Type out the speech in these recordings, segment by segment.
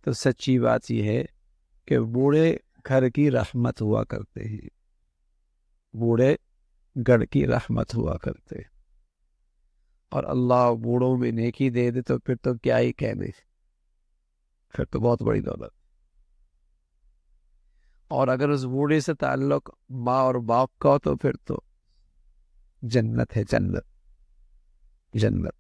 تو سچی بات یہ ہے کہ بوڑھے گھر کی رحمت ہوا کرتے ہیں، بوڑھے گھر کی رحمت ہوا کرتے ہیں، اور اللہ بوڑھوں میں نیکی دے دے تو پھر تو کیا ہی کہنے، پھر تو بہت بڑی دولت۔ اور اگر اس بوڑھے سے تعلق ماں اور باپ کا ہو تو پھر تو جنت ہے، جنت جنت،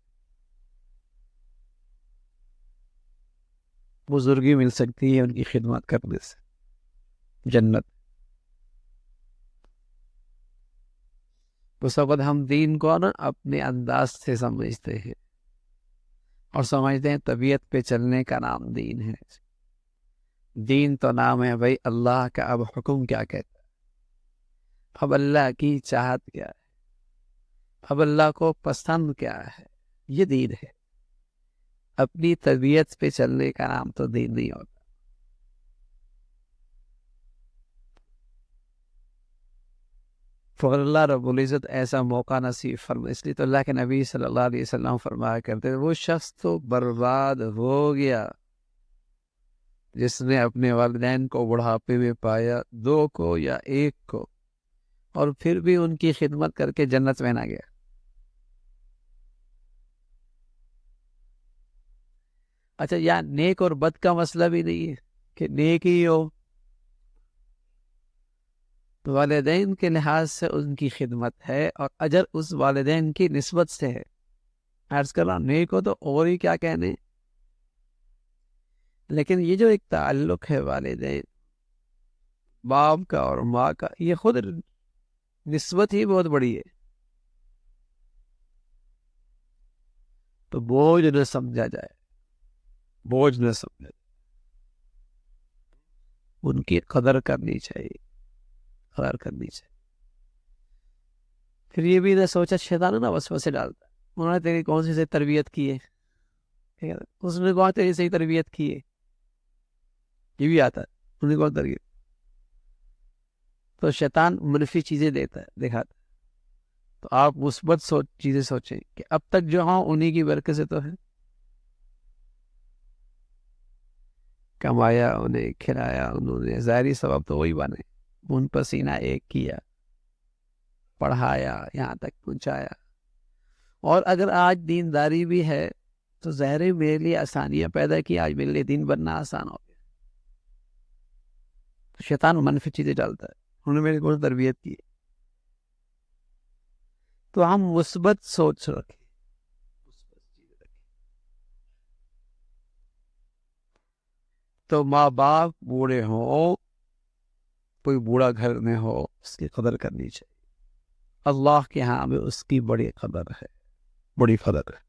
بزرگی مل سکتی ہے ان کی خدمت کرنے سے، جنت۔ اس وقت ہم دین کو نا اپنے انداز سے سمجھتے ہیں، اور سمجھتے ہیں طبیعت پہ چلنے کا نام دین ہے۔ دین تو نام ہے بھائی اللہ کا، اب حکم کیا کہتا ہے، اب اللہ کی چاہت کیا ہے، اب اللہ کو پسند کیا ہے، یہ دین ہے۔ اپنی طبیعت پہ چلنے کا نام تو دین نہیں ہوتا۔ فور اللہ رب العزت ایسا موقع نصیب فرما، اس لیے تو اللہ کے نبی صلی اللہ علیہ وسلم فرمایا کرتے تھے وہ شخص تو برباد ہو گیا جس نے اپنے والدین کو بڑھاپے میں پایا، 2 کو یا 1 کو، اور پھر بھی ان کی خدمت کر کے جنت میں نہ گیا۔ اچھا، یا نیک اور بد کا مسئلہ بھی نہیں ہے کہ نیک ہی ہو تو والدین کے لحاظ سے ان کی خدمت ہے، اور اجر اس والدین کی نسبت سے ہے۔ عرض کر رہا ہوں نیک ہو تو اور ہی کیا کہنے، لیکن یہ جو ایک تعلق ہے والدین باپ کا اور ماں کا، یہ خود نسبت ہی بہت بڑی ہے، تو بوجھ نہ سمجھا جائے، بوجھ نہ سمجھا جائے، ان کی قدر کرنی چاہیے، قدر کرنی چاہیے۔ پھر یہ بھی نہ سوچا، شیطان ہے نا وسوسے ڈالتا ہے، انہوں نے تیری کون سی سے تربیت کی ہے، ٹھیک ہے، اس نے کہا تیری صحیح تربیت کی ہے، یہ بھی آتا ہے، انہوں نے کون تربیت، تو شیطان منفی چیزیں دیتا ہے، دکھاتا ہے، تو آپ مثبت چیزیں سوچیں کہ اب تک جو ہوں انہی کی برکت سے تو ہے، کمایا انہیں، کھلایا انہوں نے، ظاہری سبب تو وہی بنے، ان پسینہ ایک کیا، پڑھایا، یہاں تک پہنچایا، اور اگر آج دینداری بھی ہے تو ظاہر ہے میرے لیے آسانیاں پیدا کی، آج میرے لیے دین بننا آسان ہو گیا۔ تو شیطان منفی چیزیں ڈالتا ہے، انہوں نے میری کون تربیت کی، تو ہم مثبت سوچ رکھیں، مثبت چیزیں رکھیں۔ تو ماں باپ بوڑھے ہوں، کوئی بوڑھا گھر میں ہو، اس کی قدر کرنی چاہیے، اللہ کے ہاں میں اس کی بڑی قدر ہے، بڑی قدر ہے۔